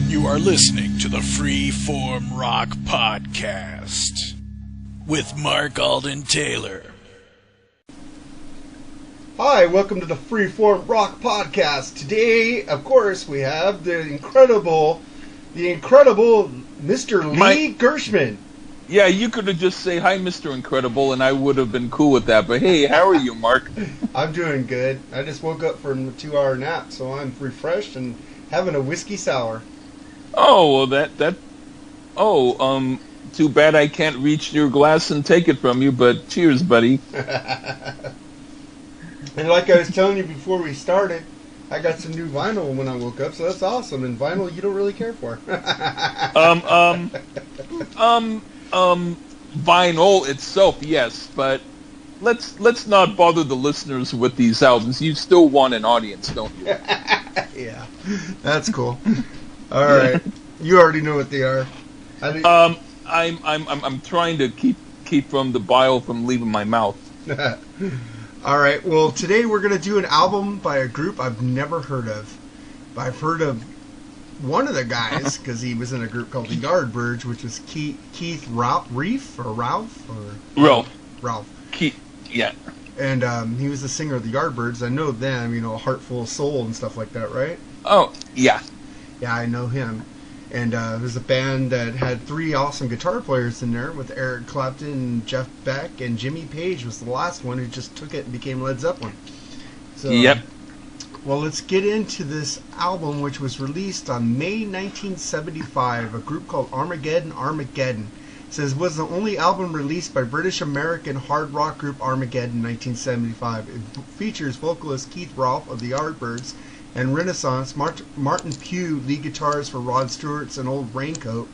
You are listening to the Freeform Rock Podcast with Mark Alden Taylor. Hi, welcome to the Freeform Rock Podcast. Today, of course, we have the incredible Mr. Lee Gerstmann. Yeah, you could have just say, hi, Mr. Incredible, and I would have been cool with that. But hey, how are you, Mark? I'm doing good. I just woke up from a 2-hour nap, so I'm refreshed and having a whiskey sour. Oh, well, too bad I can't reach your glass and take it from you, but cheers, buddy. And like I was telling you before we started, I got some new vinyl when I woke up, so that's awesome. And vinyl you don't really care for. Vinyl itself, yes, but let's not bother the listeners with these albums. You still want an audience, don't you? Yeah, that's cool. All right, you already know what they are. I'm trying to keep from the bile from leaving my mouth. All right, well, today we're going to do an album by a group I've never heard of. But I've heard of one of the guys, because he was in a group called the Yardbirds, which was Keith Ralph. Keith, yeah. And he was the singer of the Yardbirds. I know them, Heart Full of Soul and stuff like that, right? Oh, yeah. Yeah, I know him. And it was a band that had 3 awesome guitar players in there with Eric Clapton, Jeff Beck, and Jimmy Page was the last one who just took it and became Led Zeppelin. So, yep. Well, let's get into this album, which was released on May 1975. A group called Armagedon. It says it was the only album released by British-American hard rock group Armagedon in 1975. It features vocalist Keith Ralph of the Yardbirds and Renaissance, Martin Pugh, lead guitarist for Rod Stewart's An Old Raincoat,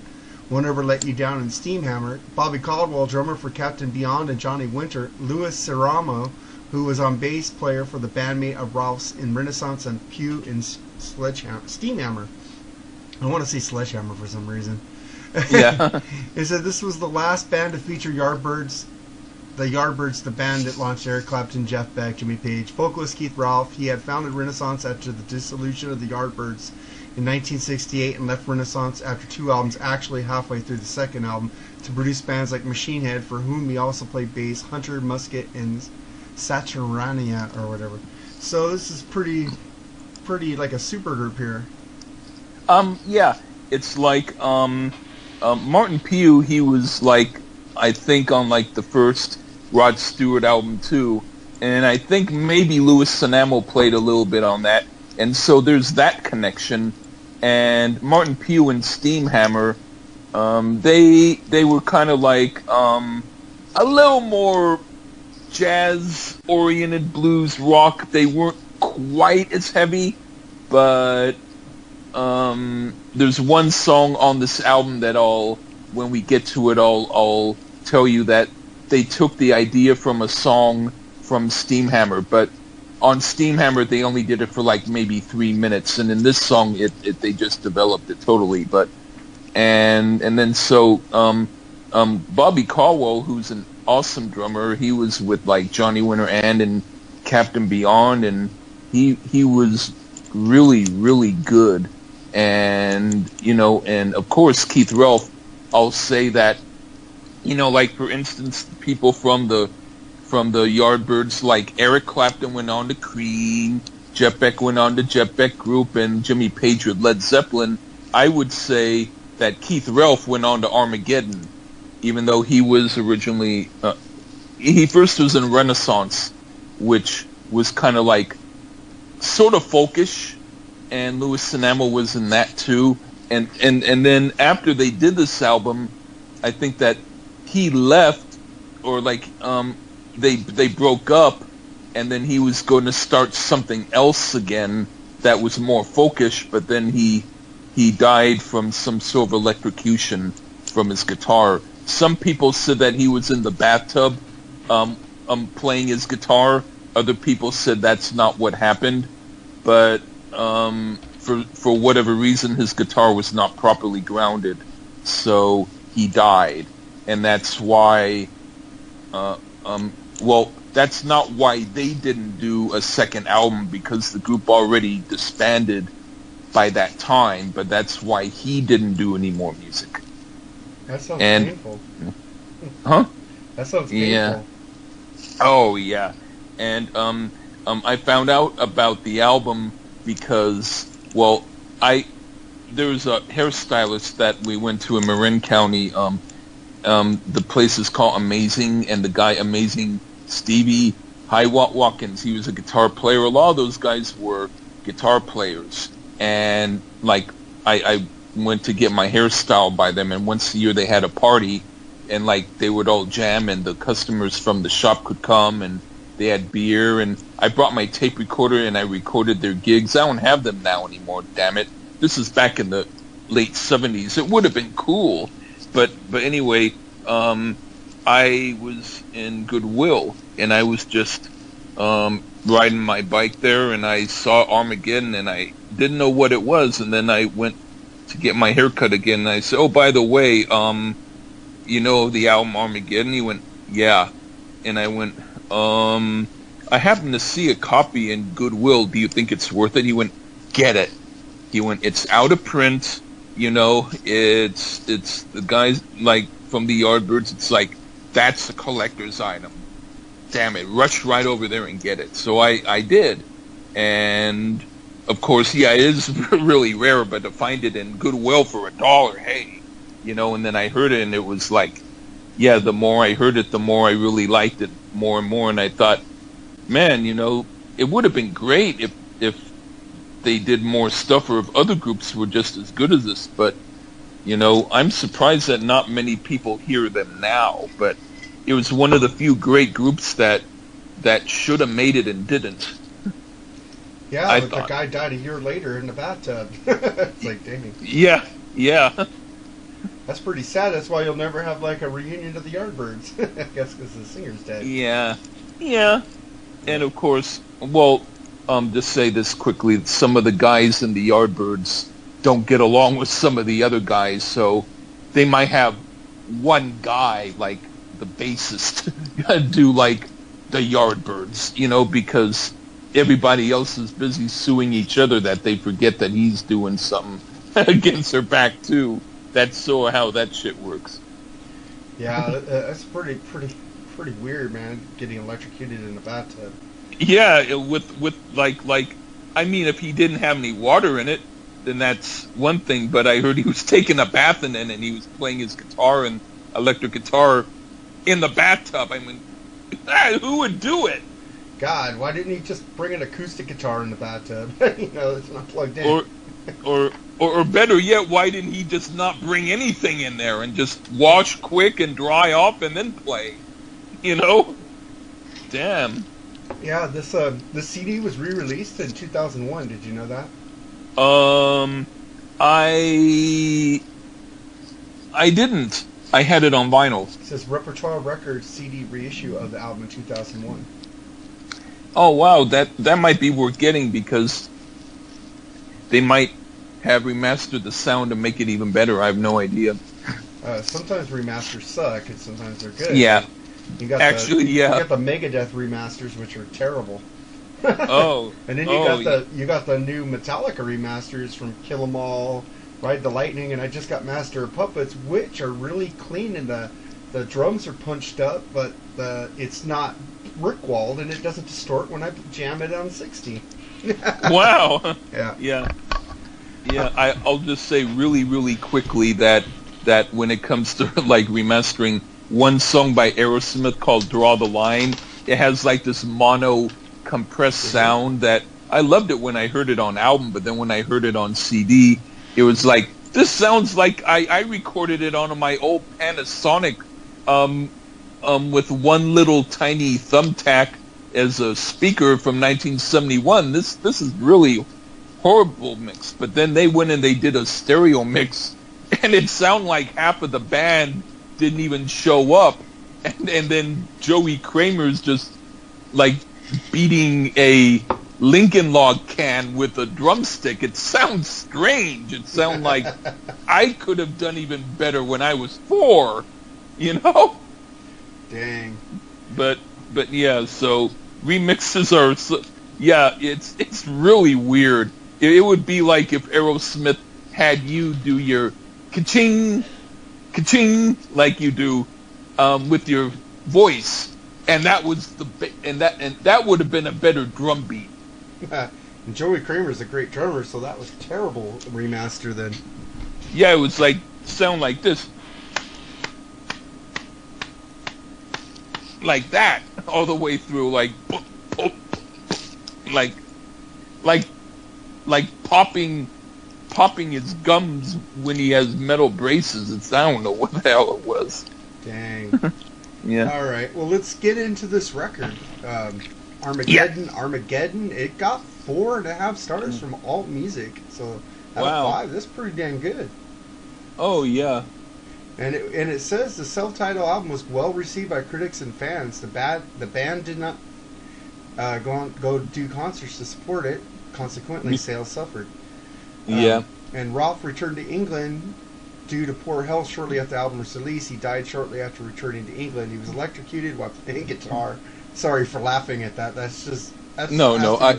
Won't Ever Let You Down, and Steamhammer, Bobby Caldwell, drummer for Captain Beyond and Johnny Winter, Louis Ceramo, who was on bass player for the bandmate of Ralph's in Renaissance, and Pugh in Steamhammer. I want to say Sledgehammer for some reason. Yeah. It said this was the last band to feature Yardbirds. The Yardbirds, the band that launched Eric Clapton, Jeff Beck, Jimmy Page. Vocalist Keith Ralph, he had founded Renaissance after the dissolution of the Yardbirds in 1968 and left Renaissance after 2 albums, actually halfway through the second album, to produce bands like Machine Head, for whom he also played bass, Hunter Musket, and Saturnia, or whatever. So this is pretty like a super group here. Yeah, it's like Martin Pugh, he was like, I think on like the first Rod Stewart album too, and I think maybe Louis Ceramo played a little bit on that, and so there's that connection. And Martin Pugh and Steamhammer, they were kind of like a little more jazz-oriented blues rock. They weren't quite as heavy, but there's one song on this album that when we get to it, I'll tell you that they took the idea from a song from Steamhammer, but on Steamhammer they only did it for like maybe 3 minutes, and in this song they just developed it totally. But and then so Bobby Caldwell, who's an awesome drummer, he was with like Johnny Winter and Captain Beyond, and he was really, really good. And and of course Keith Ralph, I'll say that, like for instance, people from the Yardbirds, like Eric Clapton went on to Cream, Jeff Beck went on to Jeff Beck Group, and Jimmy Page with Led Zeppelin. I would say that Keith Ralph went on to Armageddon, even though he was originally he first was in Renaissance, which was kind of like sort of folkish, and Louis Ceramo was in that too. And then after they did this album, I think that he left, or like they broke up, and then he was going to start something else again that was more folkish, but then he died from some sort of electrocution from his guitar. Some people said that he was in the bathtub playing his guitar. Other people said that's not what happened, but for whatever reason, his guitar was not properly grounded, so he died, and that's why. Well, that's not why they didn't do a second album, because the group already disbanded by that time, but that's why he didn't do any more music. That sounds painful. Huh? That sounds painful. Yeah. Oh, yeah. And I found out about the album because, well, there was a hairstylist that we went to in Marin County. The place is called Amazing, and the guy Amazing Stevie Watkins, he was a guitar player. A lot of those guys were guitar players, and like I went to get my hairstyle by them, and once a year they had a party, and like they would all jam, and the customers from the shop could come, and they had beer, and I brought my tape recorder and I recorded their gigs. I don't have them now anymore, damn it. This is back in the late 70s. It would have been cool, but anyway, I was in Goodwill, and I was just riding my bike there, and I saw Armageddon, and I didn't know what it was, and then I went to get my hair cut again, and I said, oh, by the way, you know the album Armageddon? He went, yeah. And I went, I happened to see a copy in Goodwill. Do you think it's worth it? He went, get it. He went, it's out of print, you know, it's the guys, like, from the Yardbirds, it's like, that's a collector's item. Damn it, rush right over there and get it. So I did. And, of course, yeah, it is really rare, but to find it in Goodwill for $1, hey, you know, and then I heard it, and it was like, yeah, the more I heard it, the more I really liked it more and more, and I thought, man, you know, it would have been great if they did more stuff, or if other groups were just as good as this, but, you know, I'm surprised that not many people hear them now, but it was one of the few great groups that should have made it and didn't. Yeah, the guy died a year later in the bathtub. It's like, dang. Yeah. That's pretty sad. That's why you'll never have, like, a reunion of the Yardbirds. I guess because the singer's dead. Yeah. And, of course, well, just say this quickly, some of the guys in the Yardbirds don't get along with some of the other guys, so they might have one guy, like the bassist, do, like, the Yardbirds, you know, because everybody else is busy suing each other that they forget that he's doing something against their back, too. That's so how that shit works. Yeah, that's pretty weird, man. Getting electrocuted in a bathtub. Yeah, with like I mean, if he didn't have any water in it, then that's one thing. But I heard he was taking a bath in it, and he was playing his guitar and electric guitar in the bathtub. I mean, who would do it? God, why didn't he just bring an acoustic guitar in the bathtub? You know, it's not plugged in. Or better yet, why didn't he just not bring anything in there and just wash quick and dry off and then play? You know? Damn. Yeah, this CD was re-released in 2001. Did you know that? I didn't. I had it on vinyl. It says Repertoire Records CD reissue of the album in 2001. Oh wow, that might be worth getting, because they might have remastered the sound to make it even better. I have no idea. Sometimes remasters suck, and sometimes they're good. Yeah. You got you got the Megadeth remasters, which are terrible. Oh. And then you got the new Metallica remasters from Kill 'Em All, Ride the Lightning, and I just got Master of Puppets, which are really clean, and the drums are punched up, but it's not brick-walled, and it doesn't distort when I jam it on 60. Wow. Yeah. I'll just say really, really quickly that when it comes to like remastering, one song by Aerosmith called "Draw the Line," it has like this mono compressed sound that I loved it when I heard it on album, but then when I heard it on CD, it was like, this sounds like I recorded it on my old Panasonic with one little tiny thumbtack as a speaker from 1971. This is really horrible mix. But then they went and they did a stereo mix, and it sounded like half of the band didn't even show up, and then Joey Kramer's just like beating a Lincoln log can with a drumstick. It sounds strange. It sounds like I could have done even better when I was 4, you know? Dang. But But yeah, so remixes are, it's really weird. It would be like if Aerosmith had you do your ka-ching, ka-ching, like you do with your voice, and that was and that would have been a better drum beat. And Joey Kramer's a great drummer, so that was terrible remaster then. Yeah, it was like sound like this, like that, all the way through, like popping his gums when he has metal braces. I don't know what the hell it was. Dang. Yeah. All right. Well, let's get into this record. Armageddon. It got 4.5 stars from Alt Music. So out of 5, that's pretty damn good. Oh yeah. And it says the self-titled album was well received by critics and fans. The band did not go do concerts to support it. Consequently, sales suffered. Yeah. And Rolf returned to England due to poor health shortly after the album was released. He died shortly after returning to England. He was electrocuted while playing guitar. Sorry for laughing at that. That's the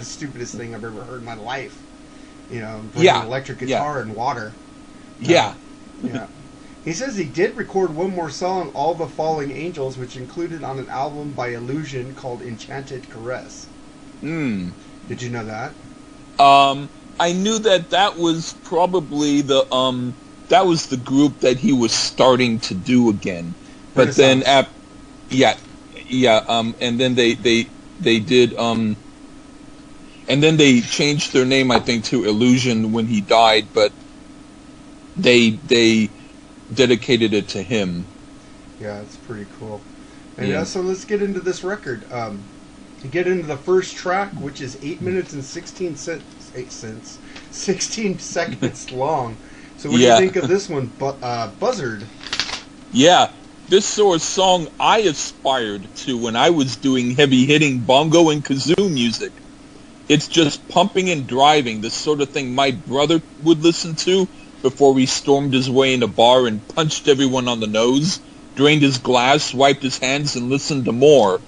stupidest thing I've ever heard in my life. You know, playing an electric guitar and water. Yeah. Yeah. He says he did record one more song, All the Falling Angels, which included on an album by Illusion called Enchanted Caress. Did you know that? I knew that was probably the group that he was starting to do again. But then and then they did and then they changed their name, I think, to Illusion when he died, but they dedicated it to him. Yeah, it's pretty cool. And so let's get into this record. You get into the first track, which is 8 minutes and 16 seconds long. So what do you think of this one, Buzzard? Yeah, this sort of song I aspired to when I was doing heavy-hitting bongo and kazoo music. It's just pumping and driving, the sort of thing my brother would listen to before he stormed his way in a bar and punched everyone on the nose, drained his glass, wiped his hands, and listened to more.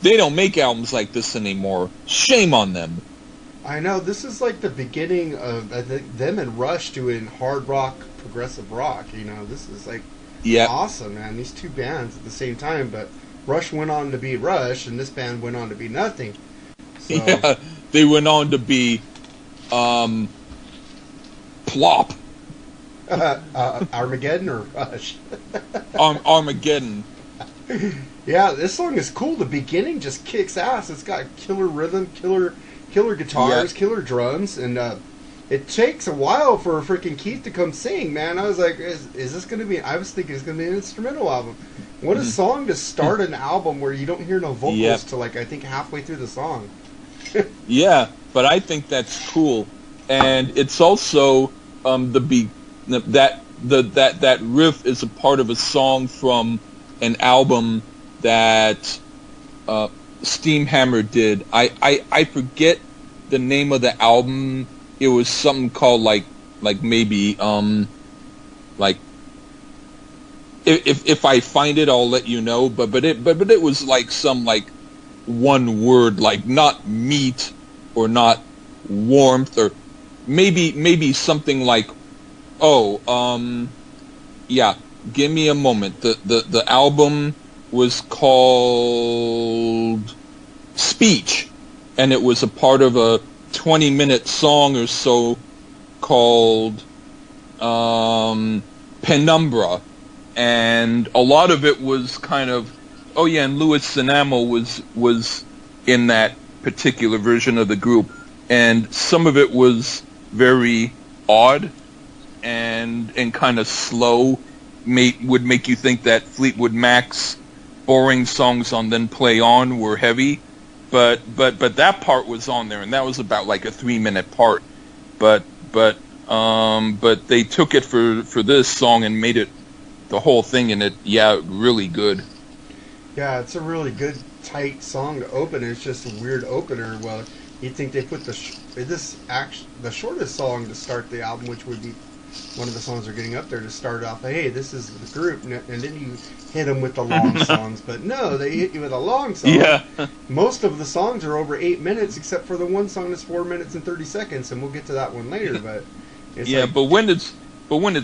They don't make albums like this anymore. Shame on them. I know, this is like the beginning of, I think, them and Rush doing hard rock, progressive rock. You know, this is like awesome, man. These two bands at the same time, but Rush went on to be Rush, and this band went on to be nothing. So. Yeah, they went on to be Plop. Armageddon or Rush? Armageddon. Yeah, this song is cool. The beginning just kicks ass. It's got killer rhythm, killer guitars, killer drums, and it takes a while for freaking Keith to come sing, man. I was like, is this going to be... I was thinking it's going to be an instrumental album. What a song to start an album where you don't hear no vocals till, like, I think halfway through the song. Yeah, but I think that's cool. And it's also that riff is a part of a song from an album that Steamhammer did. I forget the name of the album. It was something called like maybe like if I find it, I'll let you know. But it was like some like one word, like not meat or not warmth, or maybe something like give me a moment. The album was called Speech, and it was a part of a 20-minute song or so called Penumbra, and a lot of it was kind of and Louis Sinamo was in that particular version of the group, and some of it was very odd and kind of slow. Would make you think that Fleetwood Mac's boring songs on Then Play On were heavy, but that part was on there, and that was about like a 3-minute part. But they took it for this song and made it the whole thing, and it really good. Yeah, it's a really good tight song to open. It's just a weird opener. Well, you'd think they put the shortest song to start the album, which would be one of the songs are getting up there to start off. Hey, this is the group, and then you hit them with the long songs. But no, they hit you with a long song. Yeah. Most of the songs are over 8 minutes, except for the one song that's 4 minutes and 30 seconds, and we'll get to that one later. But it's yeah, but when it's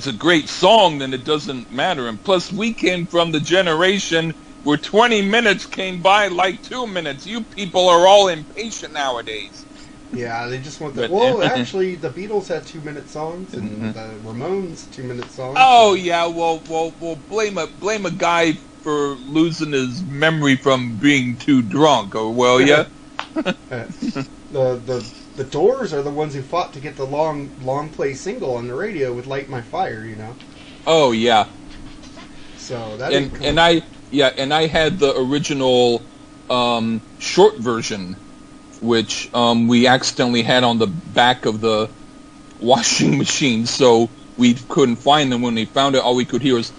a great song, then it doesn't matter. And plus, we came from the generation where 20 minutes came by like 2 minutes. You people are all impatient nowadays. Yeah, they just want the... Well, actually, the Beatles had 2-minute songs, and the Ramones 2-minute songs. Oh, yeah, well, blame a guy for losing his memory from being too drunk, or will ya? The Doors are the ones who fought to get the long play single on the radio with "Light My Fire," you know. Oh yeah. So that and I had the original short version, which we accidentally had on the back of the washing machine, so we couldn't find them. When we found it, all we could hear was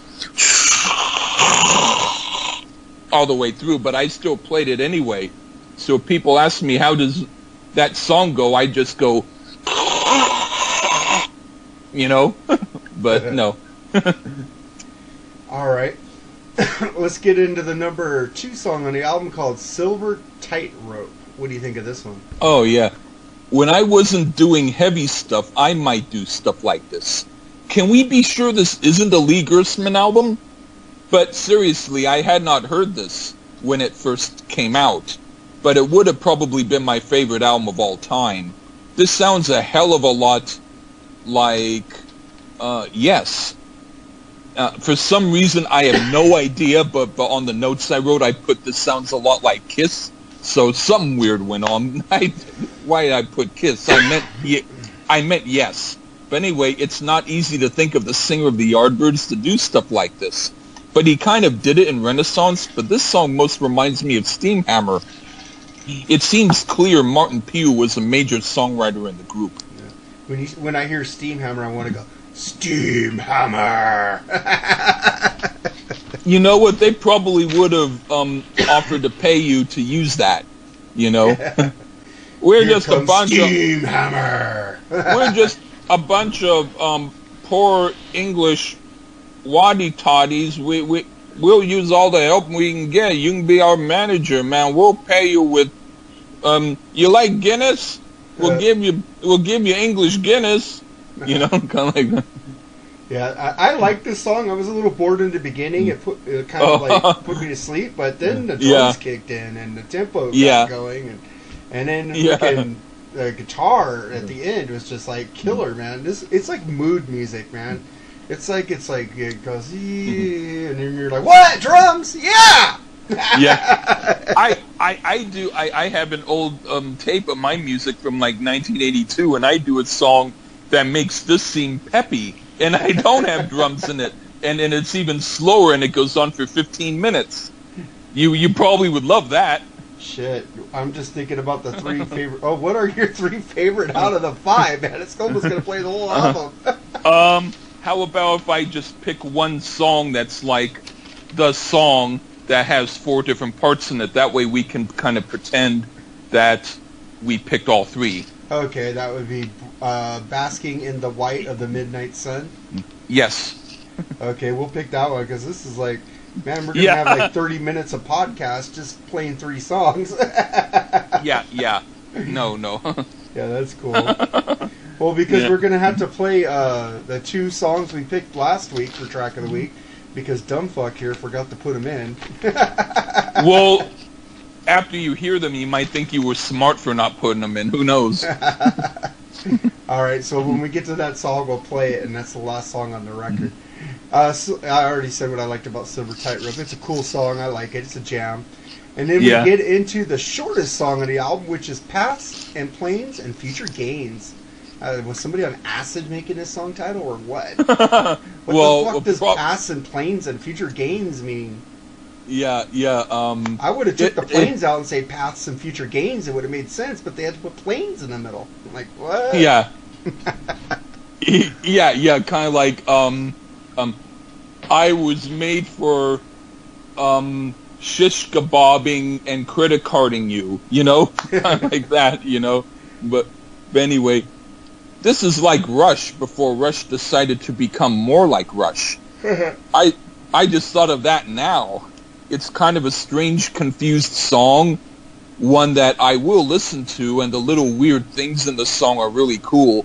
all the way through. But I still played it anyway. So if people ask me how does that song go, I just go, you know, but no. All right. Let's get into the number 2 song on the album called Silver Tightrope. What do you think of this one? Oh, yeah. When I wasn't doing heavy stuff, I might do stuff like this. Can we be sure this isn't a Lee Gerstmann album? But seriously, I had not heard this when it first came out. But it would have probably been my favorite album of all time. This sounds a hell of a lot like Yes. For some reason, I have no idea, but on the notes I wrote, I put this sounds a lot like Kiss. So something weird went on. Why did I put Kiss? I meant Yes. But anyway, it's not easy to think of the singer of the Yardbirds to do stuff like this. But he kind of did it in Renaissance, but this song most reminds me of Steamhammer. It seems clear Martin Pugh was a major songwriter in the group. Yeah. When I hear Steamhammer, I want to go, Steamhammer! You know what? They probably would have offered to pay you to use that, you know? We're just a bunch Steamhammer! We're just a bunch of poor English waddy-toddies. We'll use all the help we can get. You can be our manager, man. We'll pay you with you like Guinness? We'll give you English Guinness. You know, kind of like that. Yeah, I like this song. I was a little bored in the beginning. It put me to sleep, but then the drums kicked in and the tempo got going, and then the guitar at the end was just like killer, man. It's like mood music, man. It's like it goes, and then you're like, what? Drums? Yeah! Yeah. I have an old tape of my music from like 1982, and I do a song that makes this seem peppy, and I don't have drums in it, and it's even slower, and it goes on for 15 minutes. You probably would love that. Shit, I'm just thinking about the 3 favorite. Oh, what are your 3 favorite out of the 5, man? It's almost gonna play the whole album. How about if I just pick one song that's like the song that has 4 different parts in it? That way we can kind of pretend that we picked all 3. Okay, that would be Basking in the White of the Midnight Sun. Yes. Okay, we'll pick that one, because this is like, man, we're going to have like 30 minutes of podcast just playing 3 songs. Yeah. No. Yeah, that's cool. Well, because we're going to have to play the 2 songs we picked last week for Track of the Week, because Dumbfuck here forgot to put them in. Well, after you hear them, you might think you were smart for not putting them in. Who knows? All right, so when we get to that song, we'll play it, and that's the last song on the record. So I already said what I liked about Silver Tightrope. It's a cool song. I like it. It's a jam. And then we get into the shortest song of the album, which is Paths and Planes and Future Gains. Was somebody on acid making this song title, or what? What the fuck does Paths and Planes and Future Gains mean? Yeah. I would have took the planes out and say Paths and Future Gains. It would have made sense, but they had to put planes in the middle. I'm like, what? Yeah. Yeah. Kind of like I was made for shish kebabbing and credit carding you. You know, kind of like that. You know, but anyway. This is like Rush before Rush decided to become more like Rush. I just thought of that now. It's kind of a strange, confused song, one that I will listen to, and the little weird things in the song are really cool,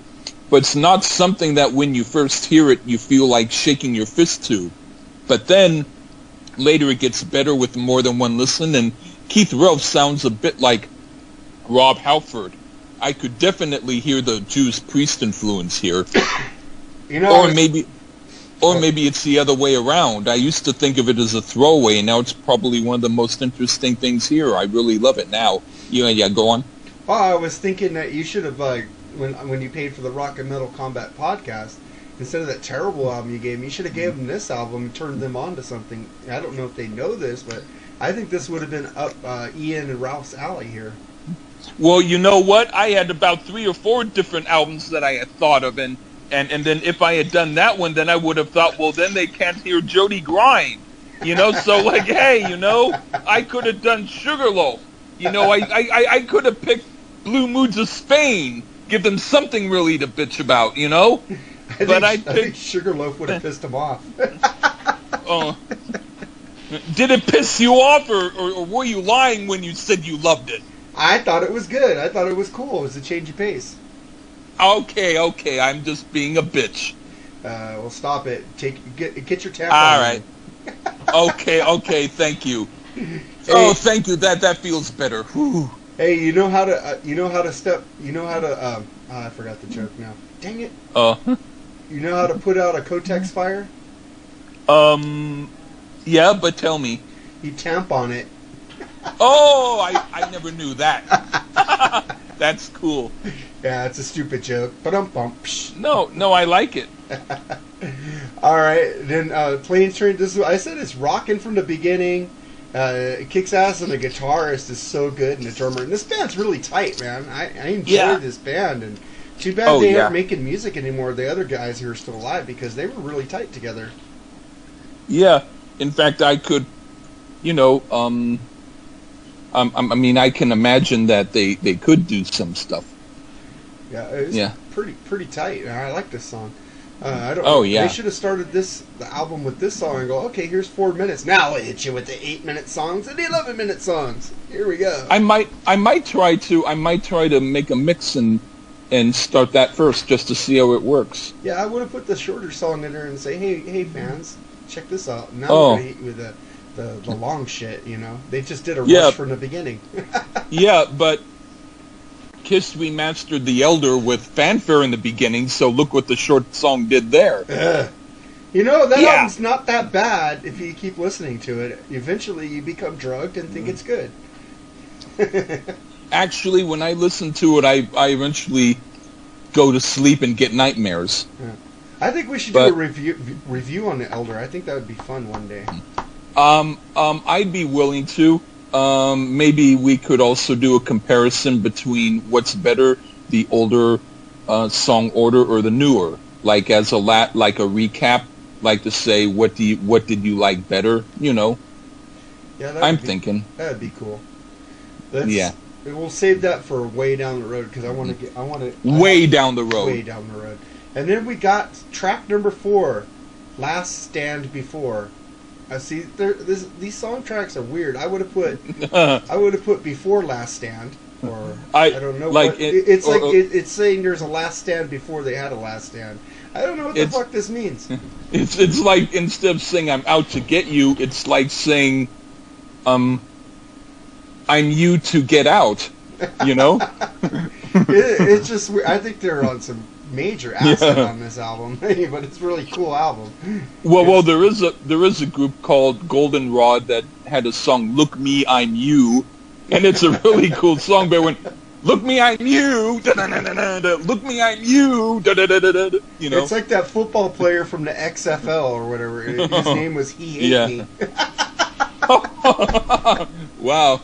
but it's not something that when you first hear it, you feel like shaking your fist to. But then, later it gets better with more than one listen, and Keith Relf sounds a bit like Rob Halford. I could definitely hear the Judas Priest influence here. Or maybe it's the other way around. I used to think of it as a throwaway, and now it's probably one of the most interesting things here. I really love it now. Yeah, go on. Well, I was thinking that you should have, when you paid for the Rock and Metal Combat podcast, instead of that terrible album you gave me, you should have gave them this album and turned them on to something. I don't know if they know this, but I think this would have been up Ian and Ralph's alley here. Well, you know what? I had about 3 or 4 different albums that I had thought of, and then if I had done that one, then I would have thought, well, then they can't hear Jody Grind. So like, hey, I could have done Sugarloaf. I could have picked Blue Moods of Spain, give them something really to bitch about, I think Sugarloaf would have pissed him off. Did it piss you off, or were you lying when you said you loved it? I thought it was good. I thought it was cool. It was a change of pace. Okay, I'm just being a bitch. Well, stop it. Get your tampon. All right. Okay, thank you. Hey, thank you. That feels better. Whew. Hey, I forgot the joke now. Dang it. You know how to put out a Kotex fire? Yeah, but tell me. You tampon it. Oh, I never knew that. That's cool. Yeah, it's a stupid joke. No, I like it. All right, then Planes Train. I said it's rocking from the beginning. It kicks ass, and the guitarist is so good, and the drummer. And this band's really tight, man. I enjoy this band, and too bad they aren't making music anymore. The other guys who are still alive, because they were really tight together. Yeah, in fact, I could, I can imagine that they could do some stuff. Yeah, it's pretty tight. I like this song. They should have started the album with this song and go, okay, here's 4 minutes. Now we'll hit you with the 8-minute songs and the 11-minute songs. Here we go. I might try to make a mix and start that first just to see how it works. Yeah, I would have put the shorter song in there and say, hey fans, check this out. Now we're gonna hit you with the long shit. They just did a rush from the beginning. Yeah, but Kiss remastered The Elder with fanfare in the beginning, so look what the short song did there. That album's not that bad if you keep listening to it. Eventually you become drugged and think it's good. Actually, when I listen to it, I eventually go to sleep and get nightmares. Yeah. I think we should do a review on The Elder. I think that would be fun one day. I'd be willing to. Maybe we could also do a comparison between what's better, the older song order or the newer, like as like a recap, like to say what did you like better, Yeah, I'm thinking that'd be cool. We'll save that for way down the road because I want to way down the road. Way down the road. And then we got track number 4, Last Stand Before. See, these song tracks are weird. I would have put Before Last Stand, or I don't know. Like it's saying there's a last stand before they had a last stand. I don't know what the fuck this means. It's like instead of saying I'm out to get you, it's like saying, I'm you to get out. It's just weird. I think they're on some major acid on this album, but it's a really cool album. Well, there is a group called Goldenrod that had a song "Look Me, I'm You," and it's a really cool song. But when "Look Me, I'm You," "Look Me, I'm You," it's like that football player from the XFL or whatever. His name was He Hate Me. Wow.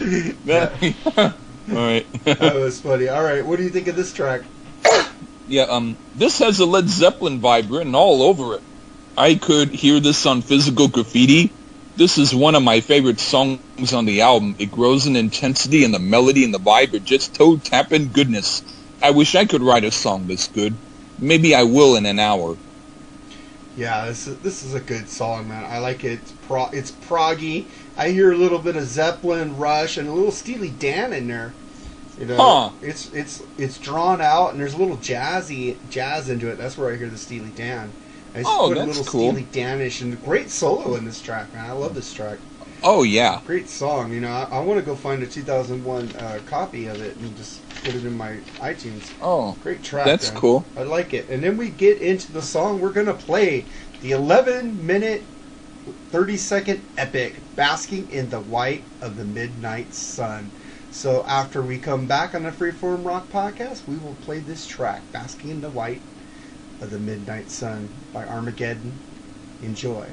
All right. That was funny. All right, what do you think of this track? Yeah, this has a Led Zeppelin vibe written all over it. I could hear this on Physical Graffiti. This is one of my favorite songs on the album. It grows in intensity, and the melody and the vibe are just toe-tapping goodness. I wish I could write a song this good. Maybe I will in an hour. Yeah, this is a good song, man. I like it. It's proggy. I hear a little bit of Zeppelin, Rush, and a little Steely Dan in there. You know, it's drawn out, and there's a little jazz into it. That's where I hear the Steely Dan. I just put a little cool. Steely Danish, and great solo in this track, man. I love this track. Oh yeah, great song. You know, I want to go find a 2001 copy of it and just put it in my iTunes. Oh, great track. That's man. cool. I like it. And then we get into the song we're gonna play, the 11-minute, 30-second epic, "Basking in the White of the Midnight Sun." So after we come back on the Freeform Rock Podcast, we will play this track, "Basking in the White of the Midnight Sun" by Armageddon. Enjoy.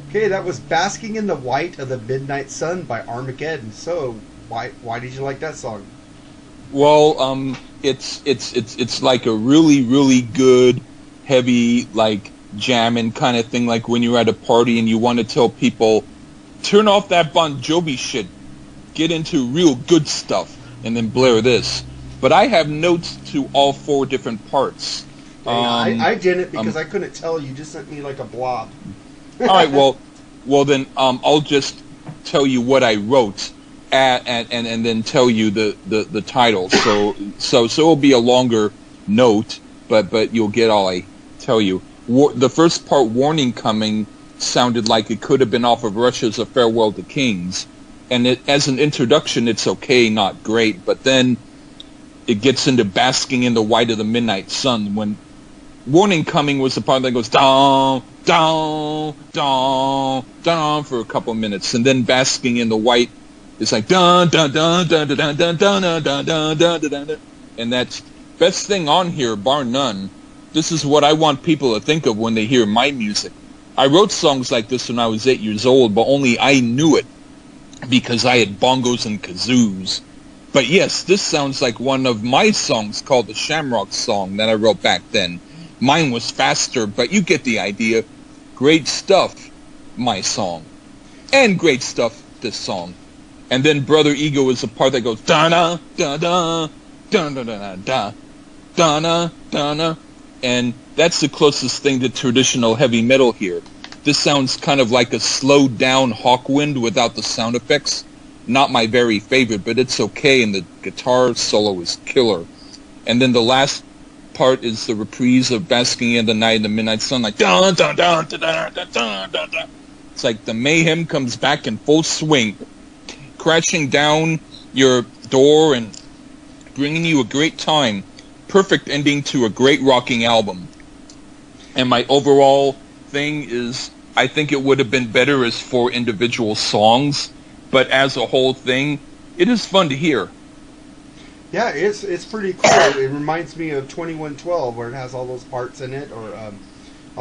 Okay, that was "Basking in the White of the Midnight Sun" by Armageddon. So, why did you like that song? Well, it's like a really, really good, heavy, like, jamming kind of thing, like when you're at a party and you want to tell people, turn off that Bon Jovi shit, get into real good stuff, and then blare this. But I have notes to all 4 different parts. I didn't because I couldn't tell. You just sent me like a blob. All right, well then I'll just tell you what I wrote and then tell you the title. So it'll be a longer note, but you'll get all I tell you. The first part, "Warning Coming," sounded like it could have been off of Rush's "A Farewell to Kings," and as an introduction, it's okay, not great. But then it gets into "Basking in the White of the Midnight Sun." When "Warning Coming" was the part that goes down, down, down, down for a couple of minutes, and then "Basking in the White" is like dun dun dun dun dun dun dun dun dun dun dun dun dun dun, and that's best thing on here, bar none. This is what I want people to think of when they hear my music. I wrote songs like this when I was 8 years old, but only I knew it because I had bongos and kazoos. But yes, this sounds like one of my songs called the Shamrock Song that I wrote back then. Mine was faster, but you get the idea. Great stuff, my song. And great stuff, this song. And then Brother Ego is the part that goes da-da, da-da, da-da-da-da-da, da-da, da-da. And that's the closest thing to traditional heavy metal here. This sounds kind of like a slowed down Hawkwind without the sound effects. Not my very favorite, but it's okay, and the guitar solo is killer. And then the last part is the reprise of "Basking in the Night in the Midnight Sun," like dun dun dun dun dun dun dun dun dun. It's like the mayhem comes back in full swing, crashing down your door and bringing you a great time. Perfect ending to a great rocking album. And my overall thing is, I think it would have been better as 4 individual songs, but as a whole thing, it is fun to hear. Yeah, it's pretty cool. It reminds me of 2112, where it has all those parts in it. Or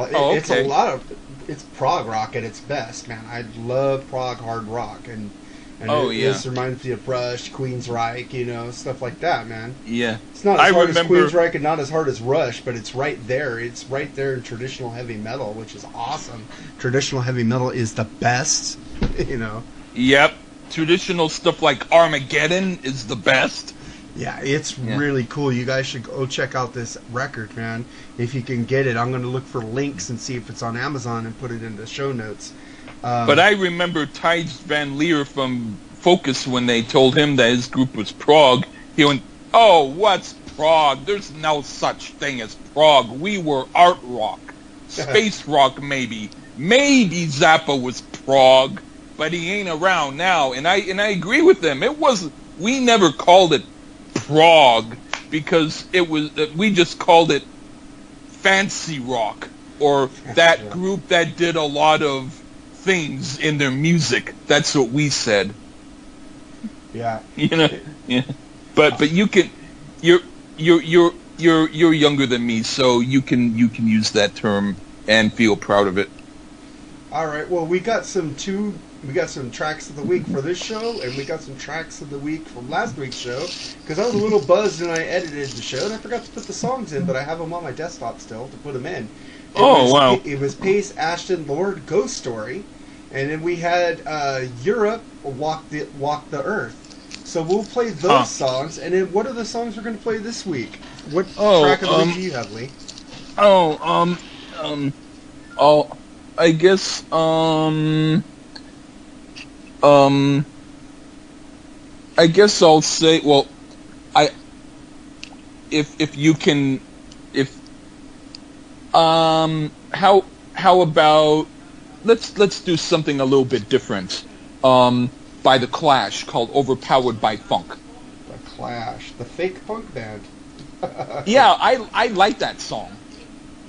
it's a lot of it's prog rock at its best, man. I love prog hard rock, and this reminds me of Rush, Queensryche, stuff like that, man. Yeah, it's not as hard as Queensryche and not as hard as Rush, but it's right there. It's right there in traditional heavy metal, which is awesome. Traditional heavy metal is the best, Yep, traditional stuff like Armageddon is the best. Yeah, it's really cool. You guys should go check out this record, man. If you can get it, I'm going to look for links and see if it's on Amazon and put it in the show notes. But I remember Thijs van Leer from Focus, when they told him that his group was Prog, he went, "Oh, what's Prog? There's no such thing as Prog. We were art rock. Space rock, maybe. Maybe Zappa was Prog, but he ain't around now." And I agree with them. We never called it Prog because we just called it fancy rock, or that group that did a lot of things in their music. That's what we said. Yeah. Yeah. But you're younger than me, so you can use that term and feel proud of it. All right. Well, we got some tracks of the week for this show, and we got some tracks of the week from last week's show, because I was a little buzzed and I edited the show, and I forgot to put the songs in, but I have them on my desktop still to put them in. Wow. It was Pace, Ashton, Lord, Ghost Story, and then we had Europe, Walk the Earth. So we'll play those songs, and then what are the songs we're going to play this week? What track of the week do you have, Lee? I guess, I guess I'll say, well, how about, let's do something a little bit different, by The Clash, called Overpowered by Funk. The Clash, the fake punk band. Yeah, I like that song.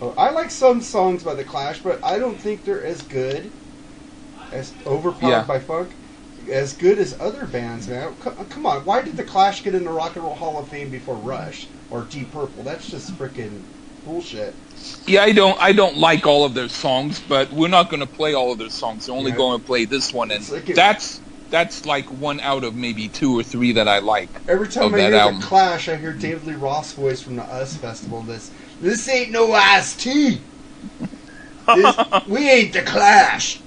Oh, I like some songs by The Clash, but I don't think they're as good as Overpowered by Funk, as good as other bands, man. Come on, why did The Clash get in the Rock and Roll Hall of Fame before Rush or Deep Purple? That's just freaking bullshit. Yeah, I don't like all of their songs, but we're not going to play all of their songs. We're only going to play this one, and that's like one out of maybe 2 or 3 that I like. Every time I hear the Clash, I hear David Lee Roth's voice from the US Festival. This ain't no iced tea. We ain't the Clash.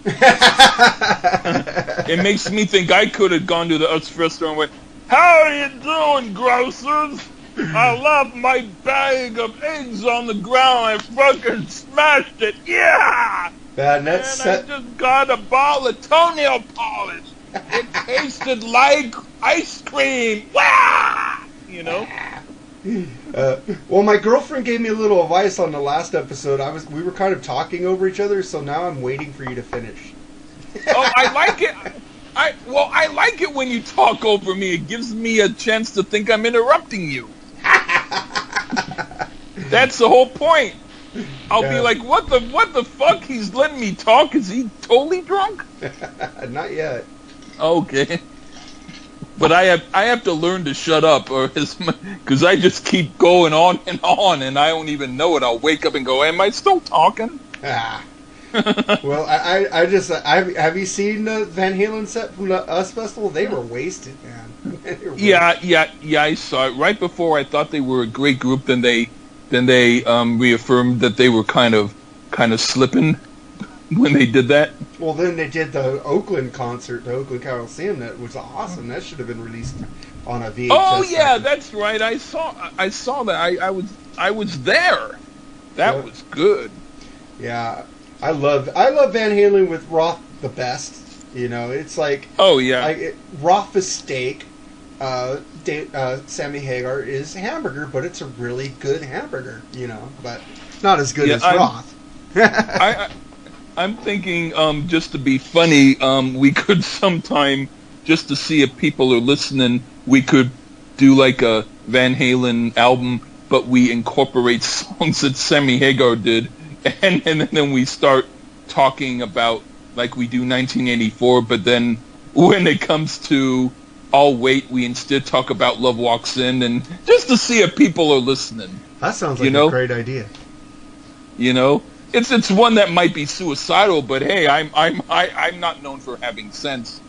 It makes me think I could have gone to the US Festival and went, "How are you doing, grocers? I left my bag of eggs on the ground. I fucking smashed it. Yeah! And I just got a bottle of toenail polish. It tasted like ice cream. Wow! You know? Well, my girlfriend gave me a little advice on the last episode. We were kind of talking over each other, so now I'm waiting for you to finish. Oh, I like it. I like it when you talk over me. It gives me a chance to think I'm interrupting you. That's the whole point. I'll be like, what the fuck? He's letting me talk? Is he totally drunk? Not yet. Okay. But I have to learn to shut up, or because I just keep going on, and I don't even know it. I'll wake up and go, "Am I still talking?" Well, have you seen the Van Halen set from the US Festival? They were wasted, man. Yeah, I saw it right before. I thought they were a great group. Then they reaffirmed that they were kind of slipping when they did that. Well, then they did the Oakland concert, the Oakland Coliseum. That was awesome. That should have been released on a VHS. Oh yeah, that's right. I saw that. I was there. That was good. Yeah, I love Van Halen with Roth the best. You know, it's like Roth is steak. Sammy Hagar is hamburger, but it's a really good hamburger. You know, but not as good as Roth. I'm thinking, just to be funny, we could sometime, just to see if people are listening, we could do like a Van Halen album, but we incorporate songs that Sammy Hagar did, and then we start talking about, like we do 1984, but then when it comes to I'll Wait, we instead talk about Love Walks In, and just to see if people are listening. That sounds like a great idea. You know? It's one that might be suicidal, but hey, I'm not known for having sense.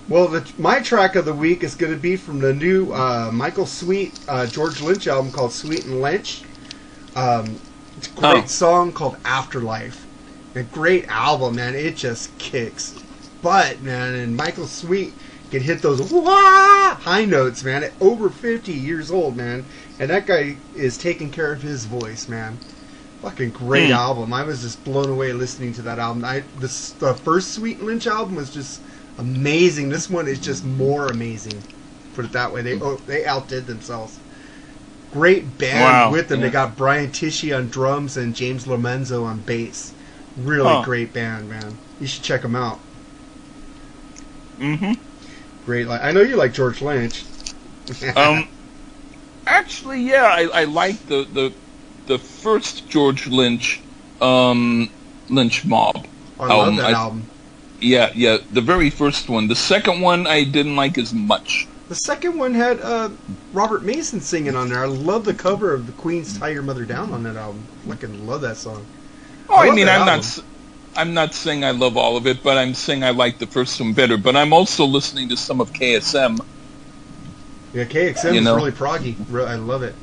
Well, my track of the week is going to be from the new Michael Sweet George Lynch album called Sweet and Lynch. It's a great song called Afterlife. A great album, man. It just kicks butt, man. And Michael Sweet can hit those wah high notes, man. At over 50 years old, man. And that guy is taking care of his voice, man. Fucking great album. I was just blown away listening to that album. The first Sweet Lynch album was just amazing. This one is just more amazing. Put it that way. They outdid themselves. Great band with them. Yeah. They got Brian Tichy on drums and James Lomenzo on bass. Really great band, man. You should check them out. Mm-hmm. Great. I know you like George Lynch. Actually, yeah, I like the first George Lynch Lynch Mob album. I love that album. Yeah, the very first one. The second one I didn't like as much. The second one had Robert Mason singing on there. I love the cover of the Queen's "Tie Your Mother Down" on that album. I fucking love that song. Oh, I'm not saying I love all of it, but I'm saying I like the first one better. But I'm also listening to some of KSM. Yeah, KXM is really proggy. I love it.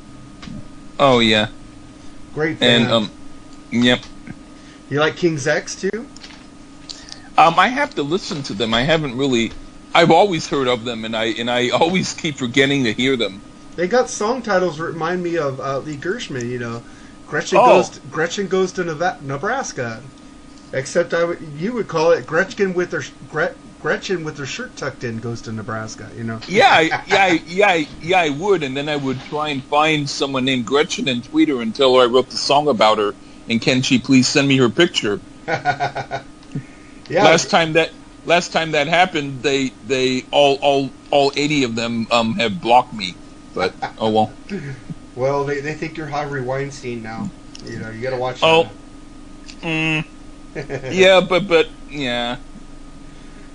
Oh yeah. Great band. And yep. You like King's X too? I have to listen to them. I haven't really. I've always heard of them, and I always keep forgetting to hear them. They got song titles that remind me of Lee Gerstmann. You know, Gretchen goes to Nebraska. Except you would call it Gretchen with her shirt tucked in goes to Nebraska. You know. Yeah, I would, and then I would try and find someone named Gretchen and tweet her and tell her I wrote the song about her, and can she please send me her picture? Yeah. Last time that happened, they all 80 of them have blocked me. But oh well. Well, they think you're Harvey Weinstein now. You know, you got to watch. Yeah, but yeah.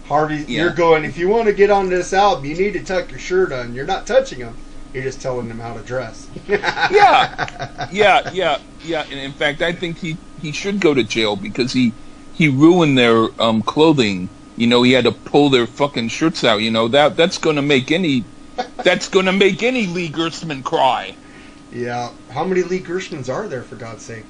Harvey, you're going. If you want to get on this album, you need to tuck your shirt on. You're not touching them. You're just telling them how to dress. Yeah. And in fact, I think he should go to jail because he ruined their clothing. You know, he had to pull their fucking shirts out. You know, that's going to make any Lee Gerstmann cry. Yeah. How many Lee Gerstmanns are there, for God's sake?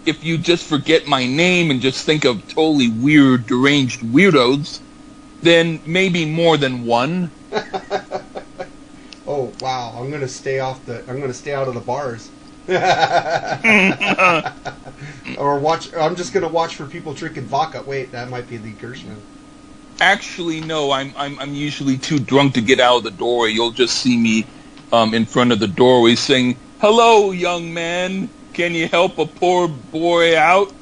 If you just forget my name and just think of totally weird, deranged weirdos, then maybe more than one. Oh wow! I'm gonna stay out of the bars. Or watch. I'm just gonna watch for people drinking vodka. Wait, that might be Lee Gerstmann. Actually, no. I'm usually too drunk to get out of the doorway. You'll just see me in front of the doorway saying, "Hello, young man. Can you help a poor boy out?"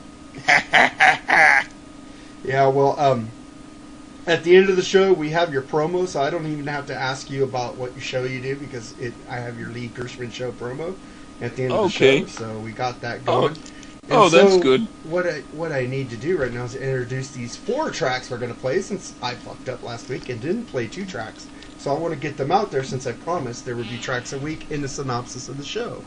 Yeah, well, at the end of the show, we have your promo, so I don't even have to ask you about what show you do because I have your Lee Gerstmann show promo at the end of the show, so we got that going. That's good. What I need to do right now is introduce these 4 tracks we're going to play since I fucked up last week and didn't play 2 tracks. So I want to get them out there since I promised there would be tracks a week in the synopsis of the show.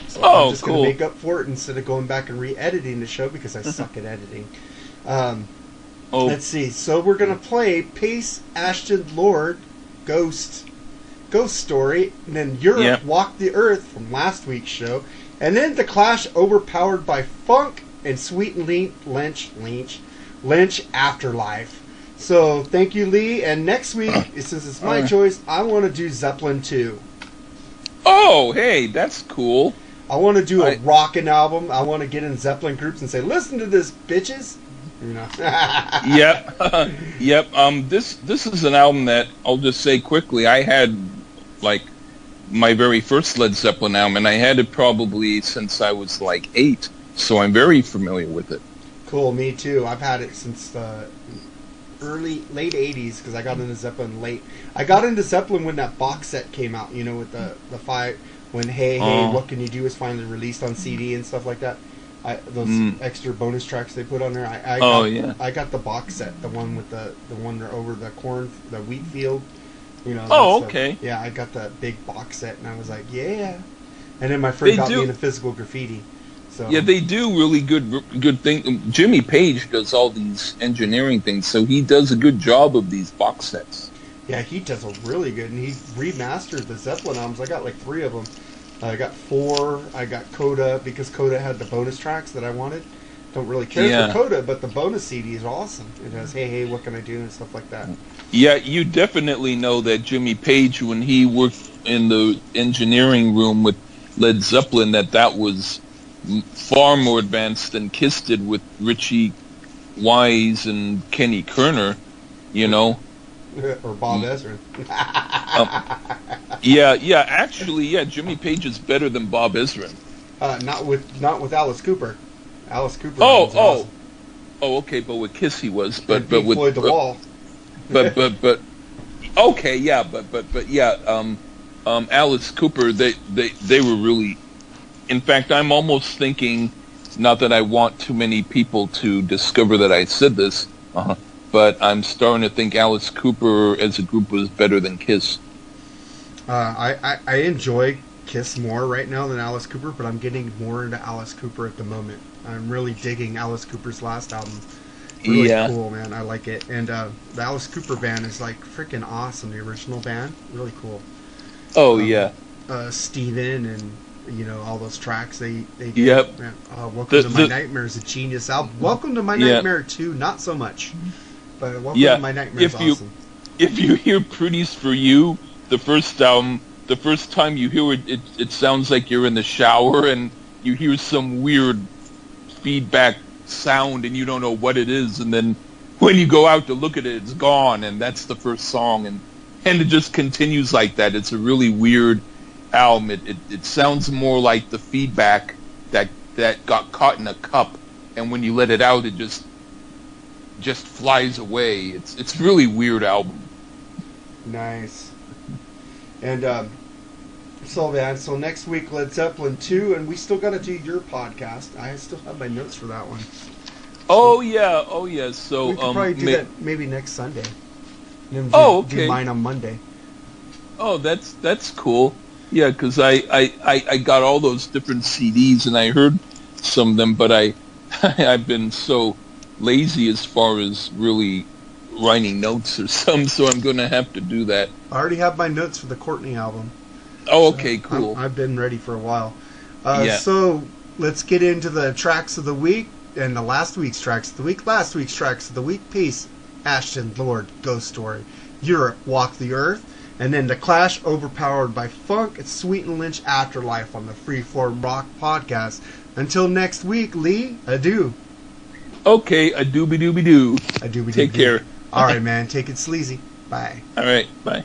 So I'm just going to make up for it instead of going back and re-editing the show because I suck at editing. Let's see. So we're going to play Pace, Ashton, Lord, Ghost Story, and then Europe, Walk the Earth from last week's show, and then The Clash, Overpowered by Funk, and Sweet and Lynch, Afterlife. So, thank you, Lee. And next week, since it's my choice, I want to do Zeppelin 2. Oh, hey, that's cool. I want to do a rockin' album. I want to get in Zeppelin groups and say, listen to this, bitches. You know. Yep. This is an album that, I'll just say quickly, I had, like, my very first Led Zeppelin album, and I had it probably since I was, like, 8. So I'm very familiar with it. Cool, me too. I've had it since the late 80s because I got into Zeppelin late. I got into Zeppelin when that box set came out, you know, with the 5, when Hey, What Can You Do was finally released on CD and stuff like that. Those extra bonus tracks they put on there. I got the box set, the one with the one over the wheat field. You know. Okay. Yeah, I got the big box set, and I was like, yeah. And then my friend got me into physical graffiti. So. Yeah, they do really good thing. Jimmy Page does all these engineering things, so he does a good job of these box sets. Yeah, he does a really good, and he remastered the Zeppelin albums. I got like 3 of them. I got 4. I got Coda because Coda had the bonus tracks that I wanted. Don't really care for Coda, but the bonus CD is awesome. It has Hey, What Can I Do and stuff like that. Yeah, you definitely know that Jimmy Page, when he worked in the engineering room with Led Zeppelin, that was far more advanced than Kiss did with Richie Wise and Kenny Kerner, you know. Or Bob Ezrin. Actually, Jimmy Page is better than Bob Ezrin. Not with Alice Cooper. Alice Cooper. Oh, okay, but with Kiss he was, but with Floyd the Wall. but Alice Cooper, they were really. In fact, I'm almost thinking, not that I want too many people to discover that I said this, but I'm starting to think Alice Cooper as a group was better than Kiss. I enjoy Kiss more right now than Alice Cooper, but I'm getting more into Alice Cooper at the moment. I'm really digging Alice Cooper's last album. Really cool, man. I like it. And the Alice Cooper band is like freaking awesome. The original band, really cool. Steven and all those tracks they did. Yep. Man, Welcome to My Nightmare is a genius album. Welcome to My Nightmare 2, not so much. But Welcome to My Nightmare is awesome. If you hear Pretty's For You, the first album, the first time you hear it sounds like you're in the shower and you hear some weird feedback sound and you don't know what it is, and then when you go out to look at it, it's gone, and that's the first song, and it just continues like that. It's a really weird album. It sounds more like the feedback that got caught in a cup, and when you let it out, it just flies away. It's really weird album. Nice. And so next week Led Zeppelin 2, and we still got to do your podcast. I still have my notes for that one. Oh yeah. So we could probably do that maybe next Sunday. And okay. Do mine on Monday. Oh, that's cool. Yeah, because I got all those different CDs and I heard some of them, but I've been so lazy as far as really writing notes or something, so I'm going to have to do that. I already have my notes for the Courtney album. Oh, okay, cool. I've been ready for a while. Yeah. So let's get into the tracks of the week and the last week's tracks of the week. Last week's tracks of the week: Peace, Ashton, Lord, Ghost Story; Europe, Walk the Earth; and then The Clash, Overpowered by Funk; it's Sweet and Lynch, Afterlife on the Freeform Rock Podcast. Until next week, Lee, adieu. Okay, a doobie-doobie-doo. Take care. All right, man. Take it sleazy. Bye. All right, bye.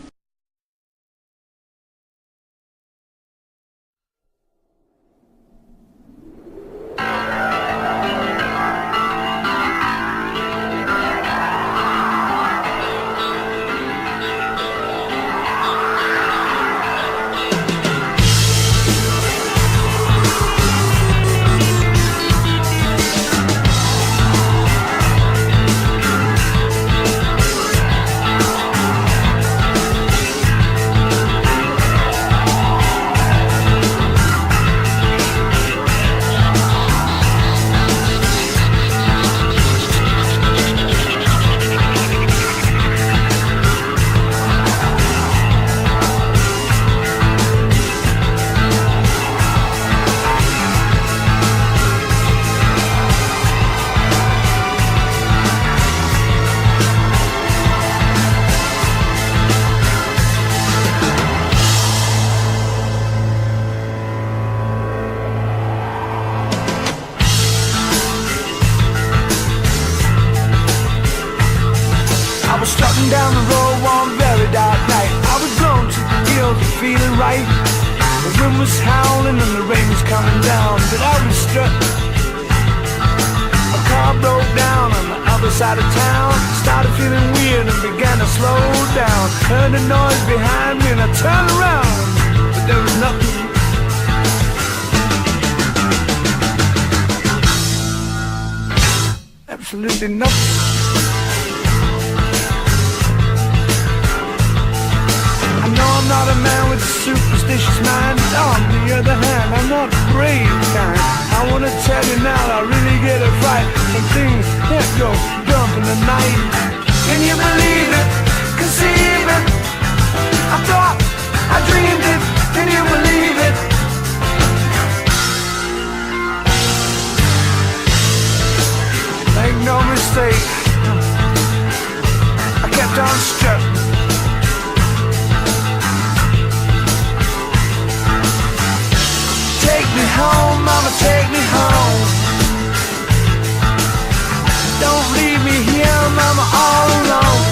Down the road one very dark night, I was drawn to the guilt of feeling right. The wind was howling and the rain was coming down, but I was struck. A car broke down on the other side of town. Started feeling weird and began to slow down. Heard a noise behind me and I turned around, but there was nothing. Absolutely nothing. I know I'm not a man with a superstitious mind, but on the other hand, I'm not the brave kind. I wanna tell you now, I really get a fright. Some things can't go dump in the night. Can you believe it? Conceive it? I thought I dreamed it. Can you believe it? Make no mistake, I kept on struck. Take me home, mama, take me home. Don't leave me here, mama, all alone.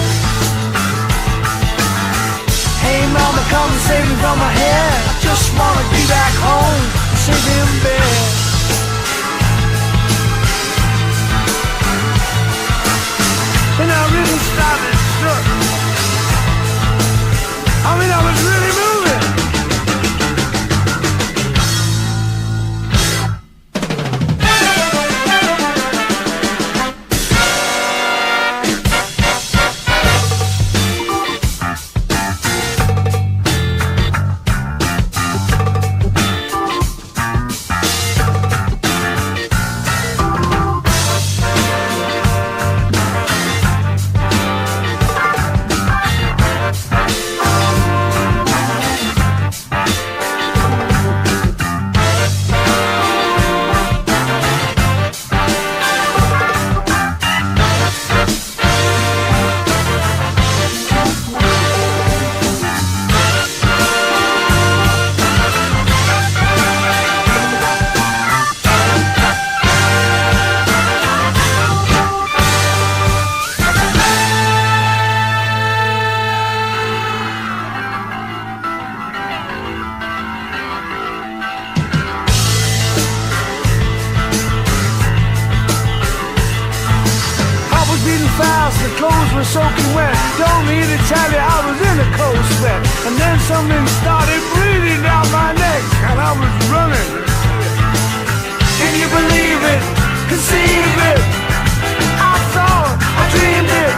Hey, mama, come and save me from my head. I just wanna be back home, sit in bed. And I really started struck. I mean, I was really moving. Soaking wet, don't need to tell you I was in a cold sweat. And then something started bleeding down my neck, and I was running. Can you believe it? Conceive it? I thought I dreamed it.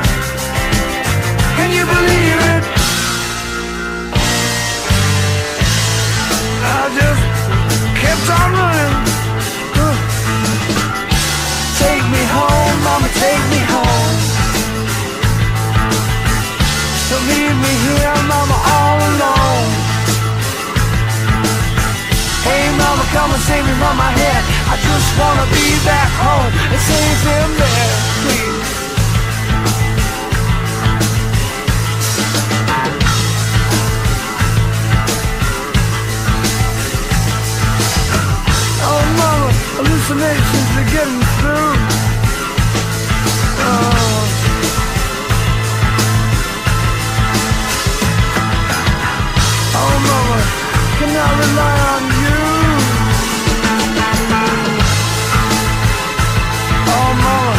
Can you believe it? I just kept on running. Take me home, mama, take me home. Don't leave me here, mama, all alone. Hey mama, come and save me from my head. I just wanna be back home and save him there, please. Oh mama, hallucinations are getting through. Oh mama, can I rely on you? Oh mama,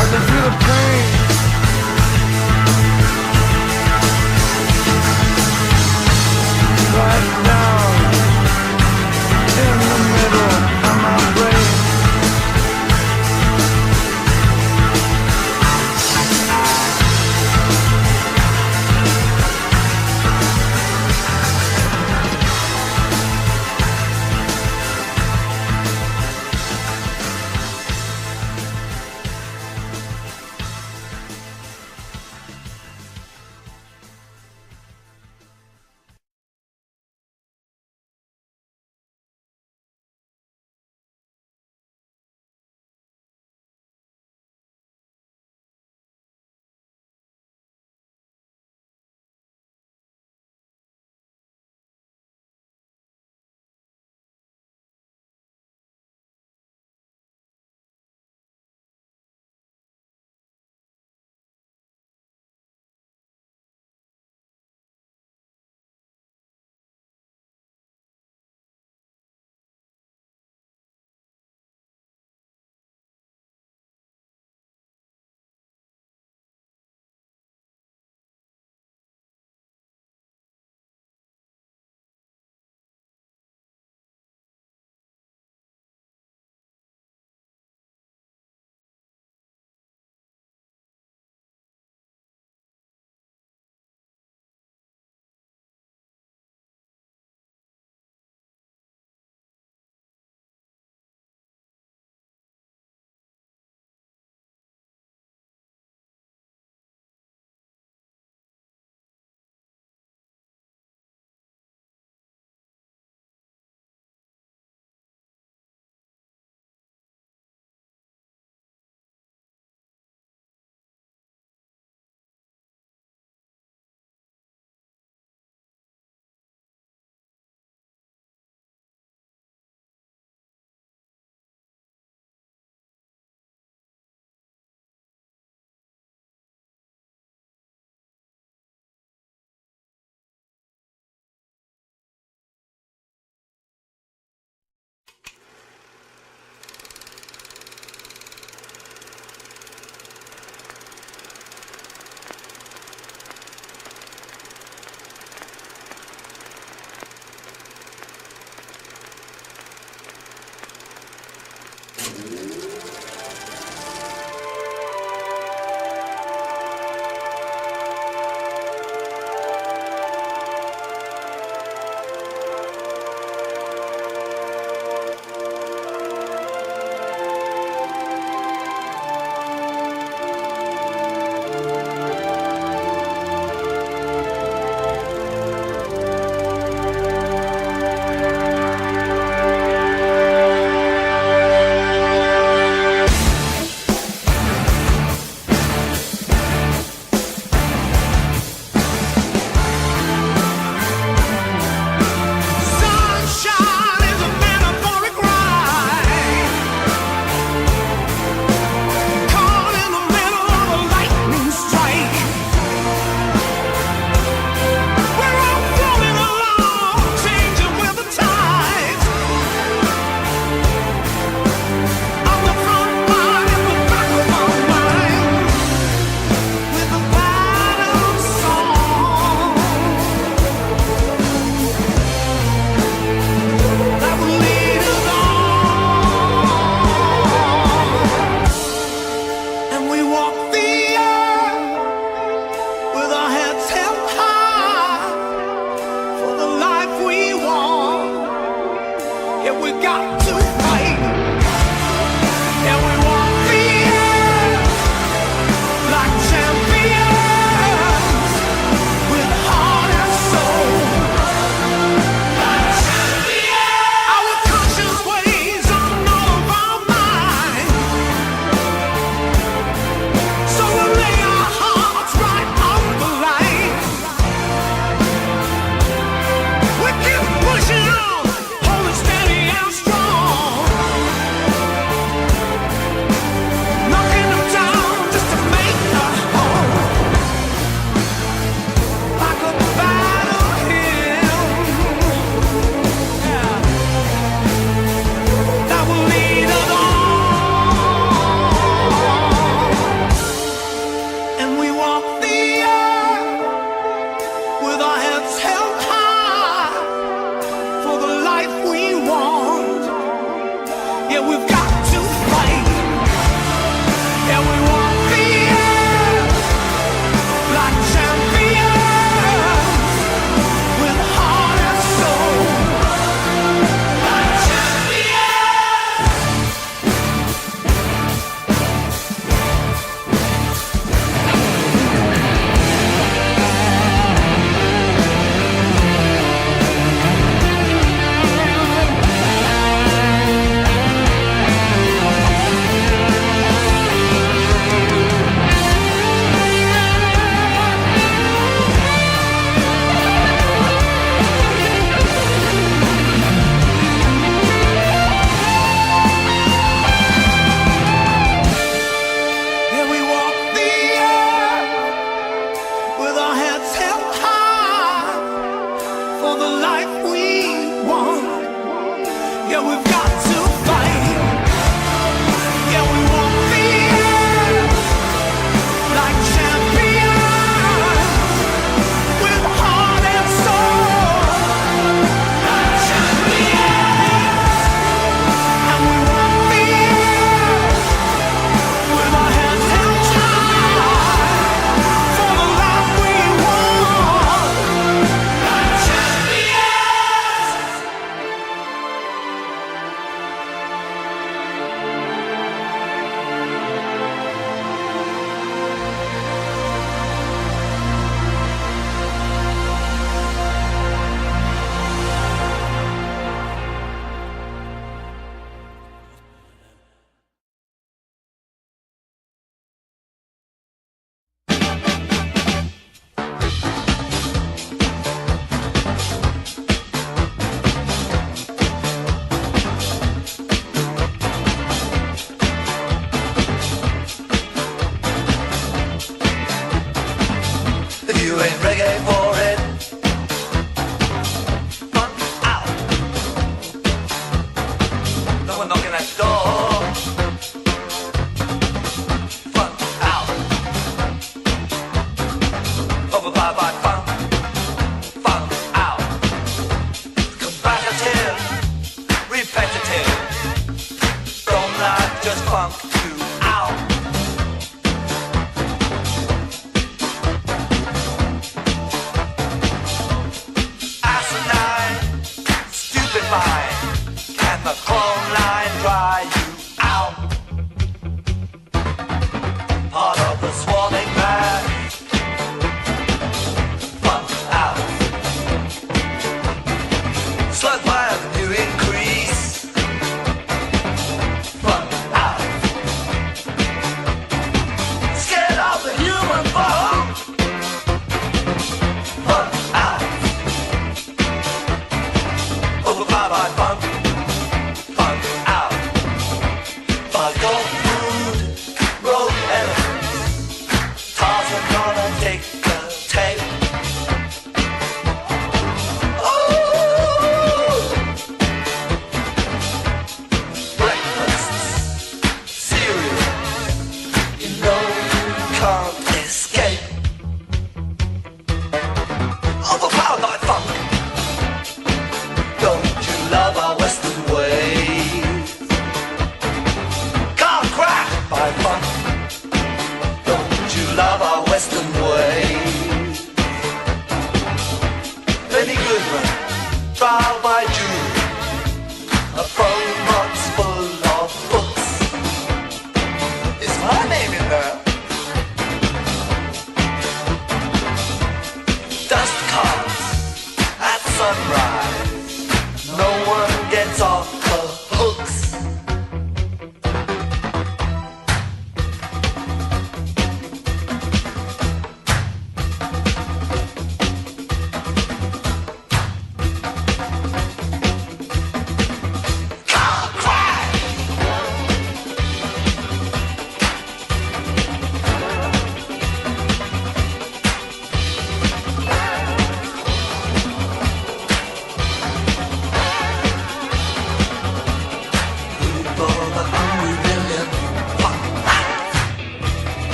I can feel the pain. Right down in the middle of my brain.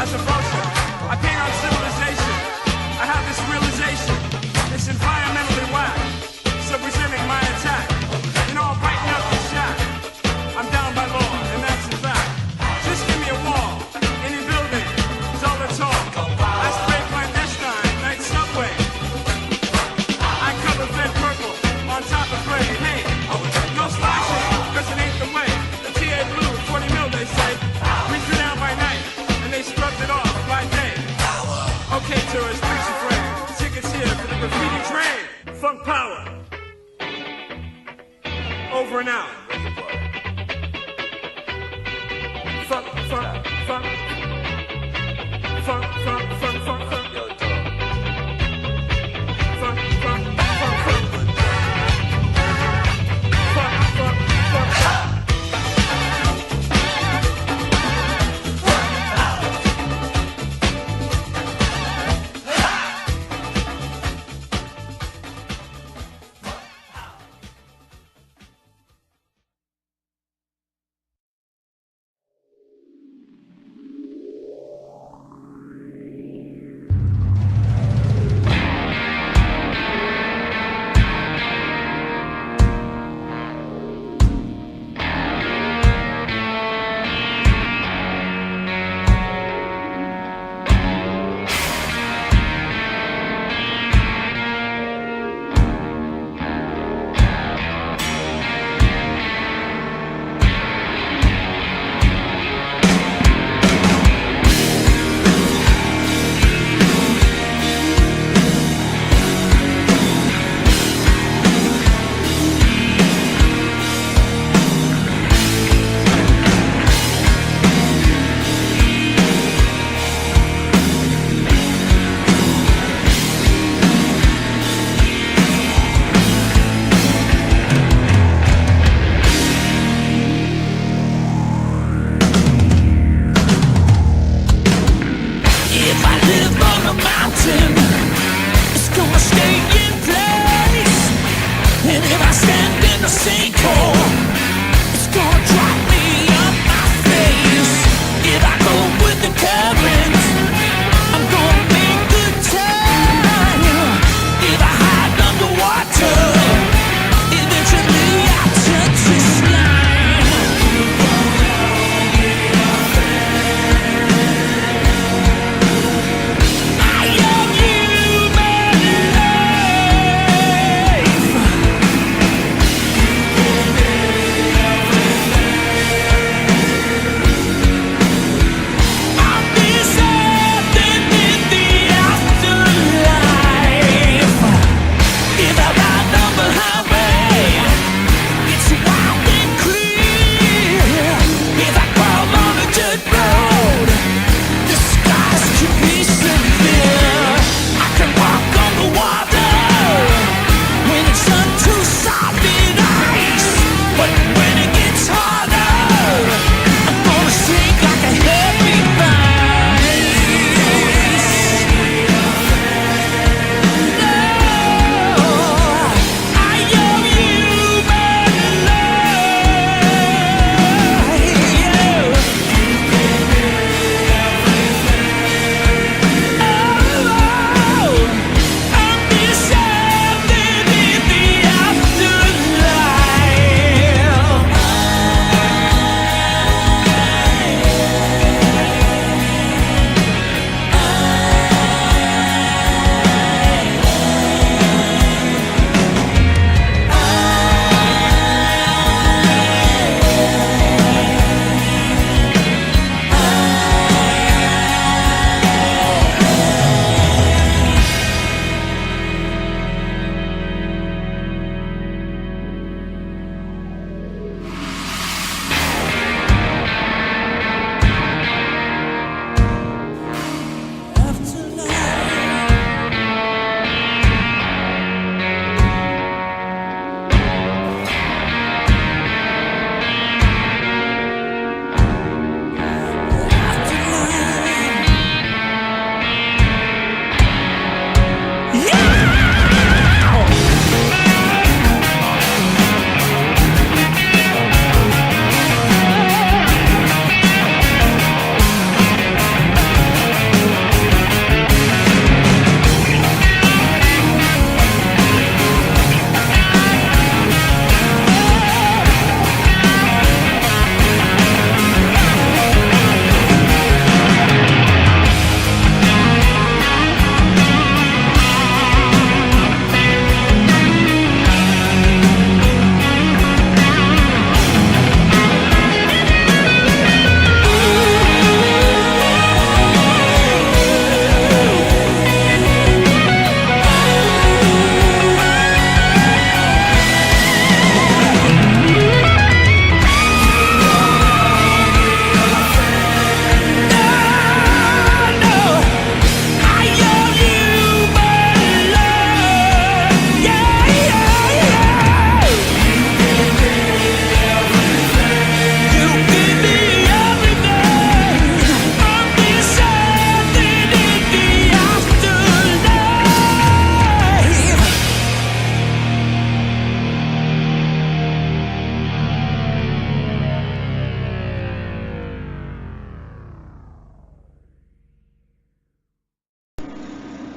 As a brochure, I paint on civilization. I have this realization. streets are friends. Tickets here for the graffiti train. Funk power. Over and out. Funk, funk, funk. Funk, funk, funk, funk, funk. Funk, funk, funk, funk. Funk, funk, funk.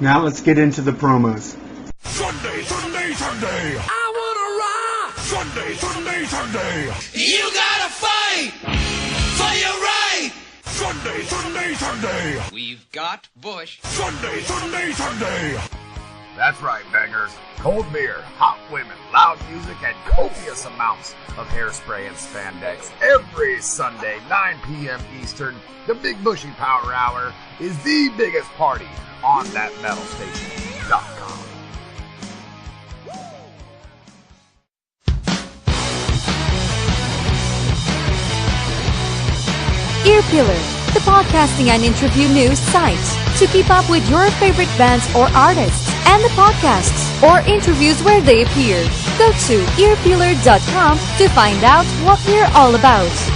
Now let's get into the promos. Sunday, Sunday, Sunday. I wanna rock. Sunday, Sunday, Sunday. You gotta fight for your right. Sunday, Sunday, Sunday. We've got Bush. Sunday, Sunday, Sunday. That's right, bangers. Cold beer, hot women, loud music, and copious amounts of hairspray and spandex. Every Sunday, 9 p.m. Eastern, the Big Bushy Power Hour is the biggest party on that metalstation.com. Earpillar, the podcasting and interview news site. To keep up with your favorite bands or artists and the podcasts or interviews where they appear, go to earpillar.com to find out what we're all about.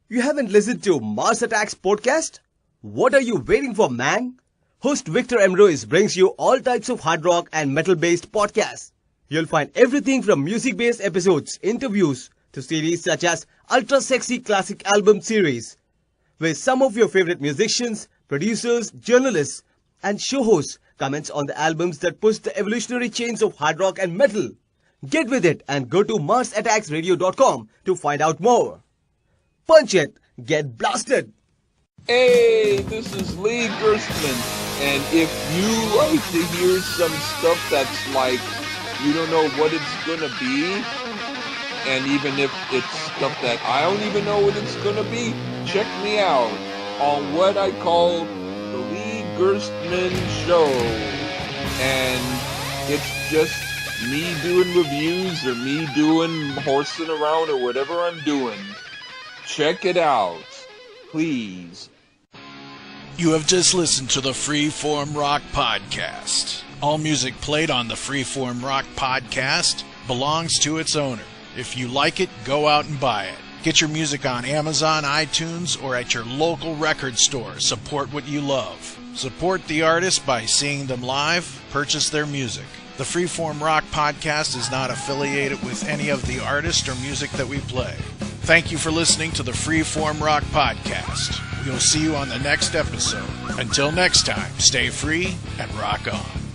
You haven't listened to Mars Attacks podcast? What are you waiting for, man? Host Victor Ambrose brings you all types of hard rock and metal-based podcasts. You'll find everything from music-based episodes, interviews, to series such as Ultra Sexy Classic Album Series, where some of your favorite musicians, producers, journalists, and show hosts comments on the albums that push the evolutionary chains of hard rock and metal. Get with it and go to MarsAttacksRadio.com to find out more. Punch it, get blasted! Hey, this is Lee Gerstmann, and if you like to hear some stuff that's like, you don't know what it's gonna be, and even if it's stuff that I don't even know what it's gonna be, check me out on what I call the Lee Gerstmann Show, and it's just me doing reviews or me doing horsing around or whatever I'm doing. Check it out, please. You have just listened to the Freeform Rock Podcast. All music played on the Freeform Rock Podcast belongs to its owner. If you like it, go out and buy it. Get your music on Amazon, iTunes, or at your local record store. Support what you love. Support the artist by seeing them live. Purchase their music. The Freeform Rock Podcast is not affiliated with any of the artists or music that we play. Thank you for listening to the Freeform Rock Podcast. We'll see you on the next episode. Until next time, stay free and rock on.